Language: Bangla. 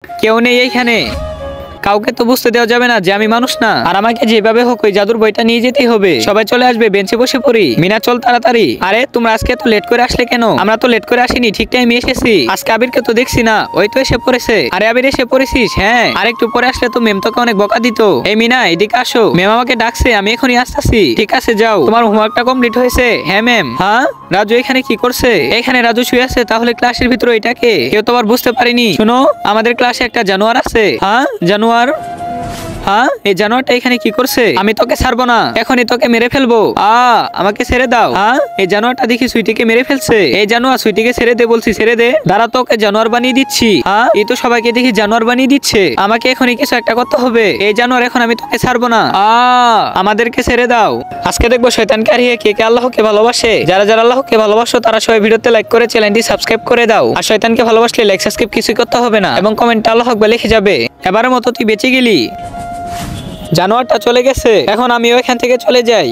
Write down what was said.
কেউ নেই এইখানে। কাউকে তো বুঝতে দেওয়া যাবে না যে আমি মানুষ না, আর আমাকে যেভাবে হোক ওই জাদুর বইটা নিয়ে যেতেই হবে। সবাই চলে আসবে, বেঞ্চে বসে পড়ি। মিনা চল তাড়াতাড়ি। আরে তোমরা আজকে তো লেট করে আসলে কেন? আমরা তো লেট করে আসিনি, ঠিক টাইমে এসেছি। আজকে আবিরকে তো দেখছি না, ওই তো এসে পড়েছে। আরে আবির এসে পড়েছিস? হ্যাঁ, আর একটু পরে আসলে তো ম্যাম তোকে অনেক বকা দিত। এই মিনা এদিকে আসো, ম্যাম আমাকে ডাকছে, আমি এখনই আসতেছি। ঠিক আছে যাও, তোমার হোমওয়ার্কটা কমপ্লিট হয়েছে? হ্যাঁ ম্যাম। হ্যাঁ, রাজু এখানে কি করছে? এখানে রাজু শুয়ে আছে, তাহলে ক্লাসের ভিতরে এটাকে কেউ তো আবার বুঝতে পারিনি। শোনো, আমাদের ক্লাসে একটা জানোয়ার আছে। হ্যাঁ জানোয়ার? হ্যাঁ, এই জানোয়ারটা এখানে কি করছে? আমি তোকে ছাড়বো না, এখনই তোকে মেরে ফেলবো। আমাকে ছেড়ে দাও। হ্যাঁ, এই জানোয়ারটা দেখি সুইটিকে মেরে ফেলছে। এই জানোয়ার, সুইটিকে ছেড়ে দে বলছি, ছেড়ে দে। দাঁড়া, তোকে জানোয়ার বানিয়ে দিচ্ছি। হ্যাঁ, এই তো সবাইকে দেখি জানোয়ার বানিয়ে দিচ্ছে। আমাকে এখনই কিছু একটা করতে হবে। এই জানোয়ার, এখন আমি তোকে ছাড়বো না। আমাদেরকে ছেড়ে দাও। আজকে দেখবো শয়তানকে হারিয়ে কে কে আল্লাহকে ভালোবাসে। যারা যারা আল্লাহকে ভালোবাসো তারা সবাই ভিডিওতে লাইক করে চ্যানেলটি সাবস্ক্রাইব করে দাও। আর শয়তানকে ভালোবাসলে লাইক সাবস্ক্রাইব কিছুই করতে হবে না, এবং কমেন্টে আল্লাহ আকবার লিখে যাবে। এবারের মতো তুই বেঁচে গেলি। জানোয়ারটা চলে গেছে, এখন আমিও এখান থেকে চলে যাই।